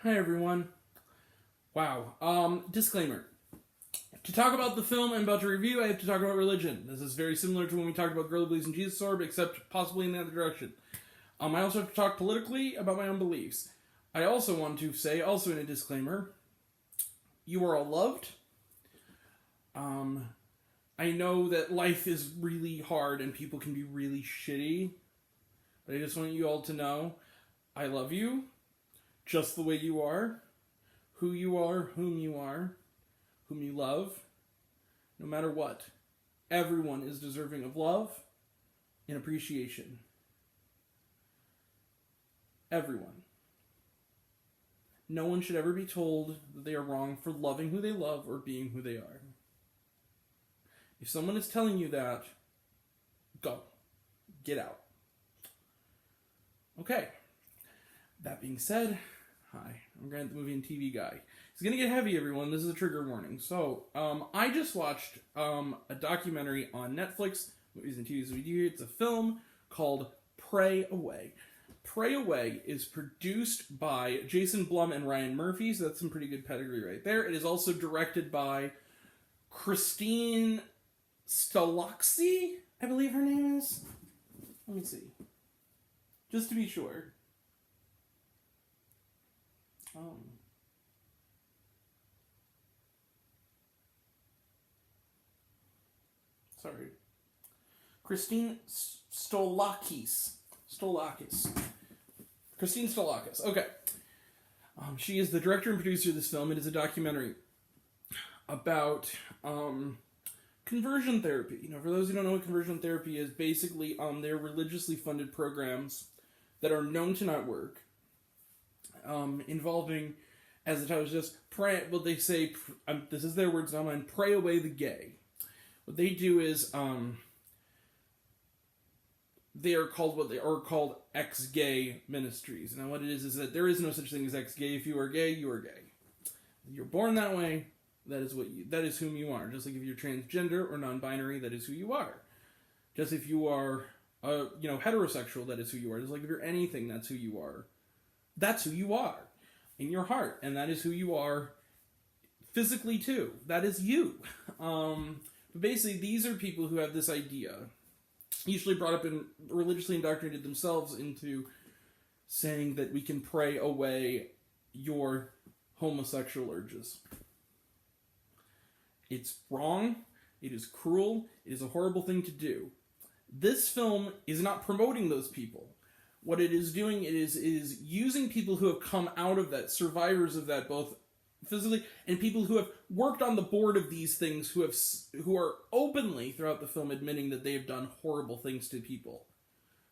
Hi everyone. Wow. Disclaimer. To talk about the film I'm about to review, I have to talk about religion. This is very similar to when we talked about Girl Who Believes in Jesus Orb, except possibly in the other direction. I also have to talk politically about my own beliefs. I also want to say, also in a disclaimer, you are all loved. I know that life is really hard and people can be really shitty, but I just want you all to know I love you just the way you are, who you are, whom you love, no matter what. Everyone is deserving of love and appreciation. Everyone. No one should ever be told that they are wrong for loving who they love or being who they are. If someone is telling you that, go. Get out. Okay. That being said, hi, I'm Grant, the movie and TV guy. It's gonna get heavy, everyone. This is a trigger warning. So, I just watched a documentary on Netflix, movies and TVs we do here. It's a film called Pray Away. Pray Away is produced by Jason Blum and Ryan Murphy, so that's some pretty good pedigree right there. It is also directed by Christine Stoloksy, I believe her name is. Let me see. Just to be sure. Sorry. Christine Stolakis. Christine Stolakis. Okay. She is the director and producer of this film. It is a documentary about conversion therapy. You know, for those who don't know what conversion therapy is, basically they're religiously funded programs that are known to not work, involving, as the title is just, pray, well, they say, this is their words, not mine, pray away the gay. What they do is, they are called ex-gay ministries. Now what it is that there is no such thing as ex-gay. If you are gay, you are gay. You're born that way, that is whom you are. Just like if you're transgender or non-binary, that is who you are. Just if you are, heterosexual, that is who you are. Just like if you're anything, that's who you are. That's who you are in your heart, and that is who you are physically too. That is you. But basically, these are people who have this idea, usually brought up and religiously indoctrinated themselves into saying that we can pray away your homosexual urges. It's wrong. It is cruel. It is a horrible thing to do. This film is not promoting those people. What it is doing is using people who have come out of that, survivors of that, both physically, and people who have worked on the board of these things, who are openly throughout the film admitting that they have done horrible things to people,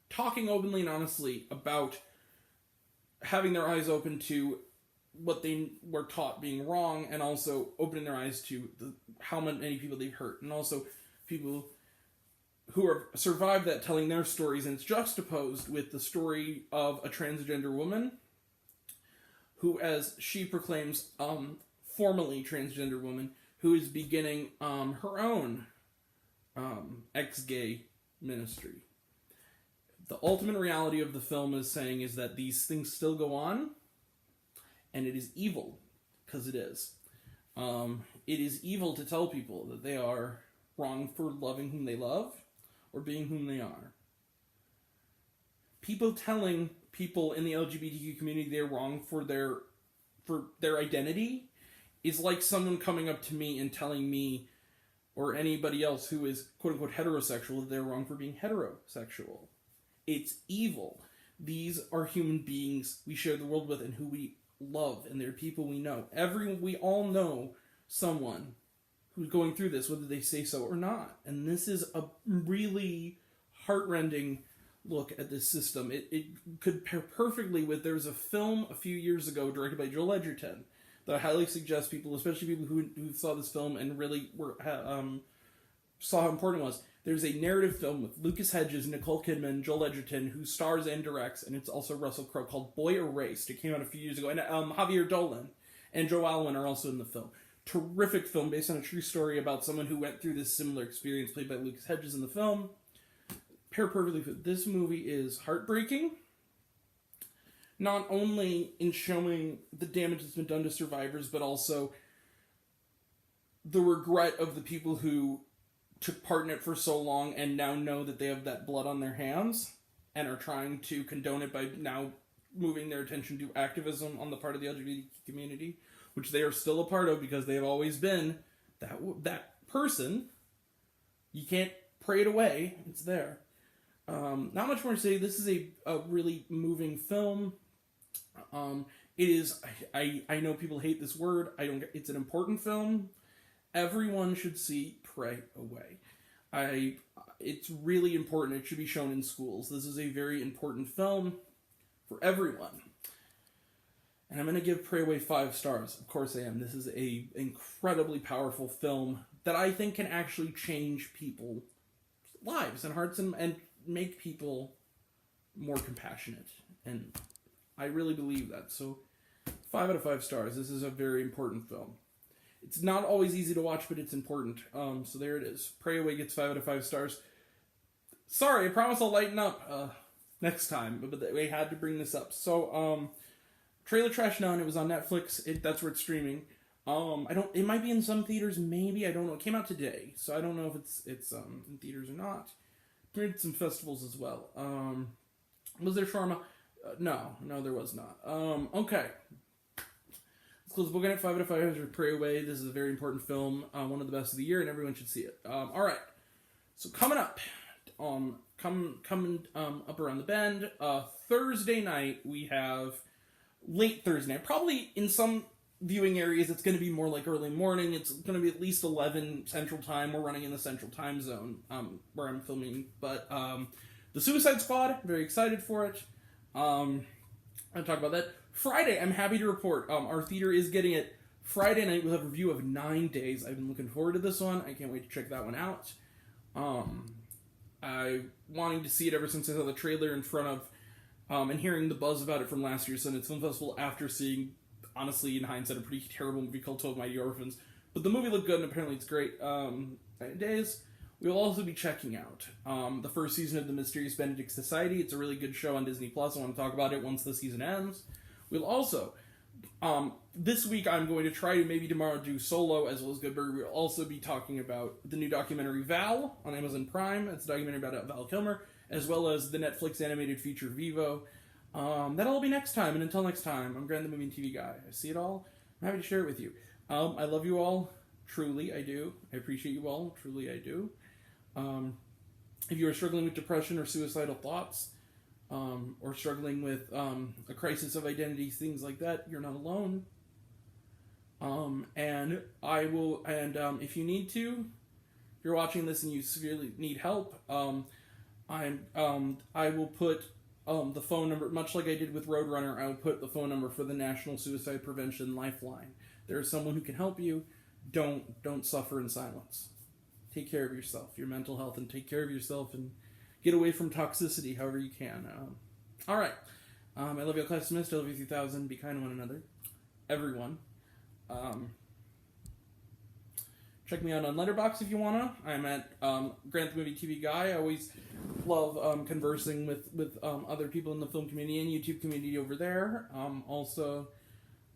talking openly and honestly about having their eyes open to what they were taught being wrong, and also opening their eyes to how many people they've hurt, and also people who have survived that, telling their stories, and it's juxtaposed with the story of a transgender woman who, as she proclaims, formerly transgender woman, who is beginning her own ex-gay ministry. The ultimate reality of the film is that these things still go on, and it is evil, because it is. It is evil to tell people that they are wrong for loving whom they love, or being whom they are. People telling people in the LGBTQ community they're wrong for their identity is like someone coming up to me and telling me, or anybody else who is quote-unquote heterosexual, that they're wrong for being heterosexual. It's evil. These are human beings we share the world with and who we love, and they're people we know. We all know someone who's going through this, whether they say so or not. And this is a really heartrending look at this system. It could pair perfectly with, there was a film a few years ago directed by Joel Edgerton that I highly suggest people, especially people who saw this film and really saw how important it was. There's a narrative film with Lucas Hedges, Nicole Kidman, Joel Edgerton, who stars and directs, and it's also Russell Crowe, called Boy Erased. It came out a few years ago, and Javier Dolan and Joe Alwyn are also in the film. Terrific film based on a true story about someone who went through this similar experience, played by Lucas Hedges in the film. Pair perfectly fit. This movie is heartbreaking. not only in showing the damage that's been done to survivors, but also the regret of the people who took part in it for so long and now know that they have that blood on their hands and are trying to condone it by now moving their attention to activism on the part of the LGBT community, which they are still a part of because they have always been that person. You can't pray it away. It's there. Not much more to say. This is a really moving film. It is. I know people hate this word. It's an important film. Everyone should see Pray Away. It's really important. It should be shown in schools. This is a very important film for everyone. And I'm going to give Pray Away 5 stars. Of course I am. This is a incredibly powerful film that I think can actually change people's lives and hearts and make people more compassionate. And I really believe that. So 5 out of 5 stars. This is a very important film. It's not always easy to watch, but it's important. So there it is. Pray Away gets 5 out of 5 stars. Sorry, I promise I'll lighten up next time, but we had to bring this up. So, Trailer Trash None. It was on Netflix. That's where it's streaming. It might be in some theaters, maybe. I don't know. It came out today, so I don't know if it's in theaters or not. Premiered some festivals as well. Was there shawarma? No, there was not. Okay. Let's close the book on it. 5 out of 5 stars. Pray Away. This is a very important film. One of the best of the year, and everyone should see it. All right. So coming up, coming up around the bend, Thursday night we have late Thursday night. Probably in some viewing areas it's going to be more like early morning. It's going to be at least 11 Central Time. We're running in the Central Time Zone where I'm filming. But the Suicide Squad, very excited for it. I'll talk about that. Friday, I'm happy to report our theater is getting it. Friday night we'll have a review of 9 Days. I've been looking forward to this one. I can't wait to check that one out. I wanting to see it ever since I saw the trailer in front of and hearing the buzz about it from last year's Sundance Film Festival after seeing, honestly, in hindsight, a pretty terrible movie called 12 Mighty Orphans. But the movie looked good, and apparently it's great. 9 Days. We will also be checking out the first season of The Mysterious Benedict Society. It's a really good show on Disney+. I want to talk about it once the season ends. We'll also, this week I'm going to try to maybe tomorrow do Solo as well as Good Burger. We'll also be talking about the new documentary Val on Amazon Prime. It's a documentary about Val Kilmer, as well as the Netflix animated feature Vivo. That'll all be next time, and until next time, I'm Grant the Movie and TV Guy. I see it all. I'm happy to share it with you. I love you all. Truly, I do. I appreciate you all. Truly, I do. If you are struggling with depression or suicidal thoughts, or struggling with a crisis of identity, things like that, you're not alone. And I will, and if you need to, if you're watching this and you severely need help, I will put the phone number, much like I did with Roadrunner. I will put the phone number for the National Suicide Prevention Lifeline. There is someone who can help you. Don't suffer in silence. Take care of yourself, your mental health, and take care of yourself, and get away from toxicity however you can. All right. I love you all, class dismissed. I love you 3000. Be kind to one another. Everyone. Check me out on Letterboxd if you wanna. I'm at Grant the Movie TV Guy. I always love conversing with other people in the film community and YouTube community over there. Also,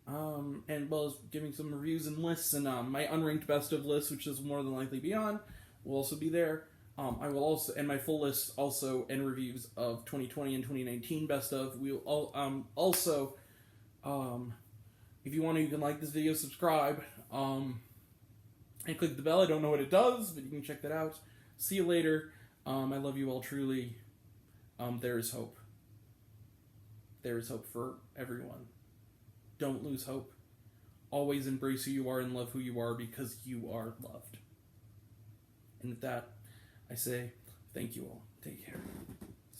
and well as giving some reviews and lists, and my unranked best of list, which is more than likely be on, will also be there. I will also, and my full list also, and reviews of 2020 and 2019 best of. We'll also, if you want to, you can like this video, subscribe, and click the bell. I don't know what it does, but you can check that out. See you later. I love you all truly. There is hope. There is hope for everyone. Don't lose hope. Always embrace who you are and love who you are, because you are loved. And with that, I say thank you all. Take care.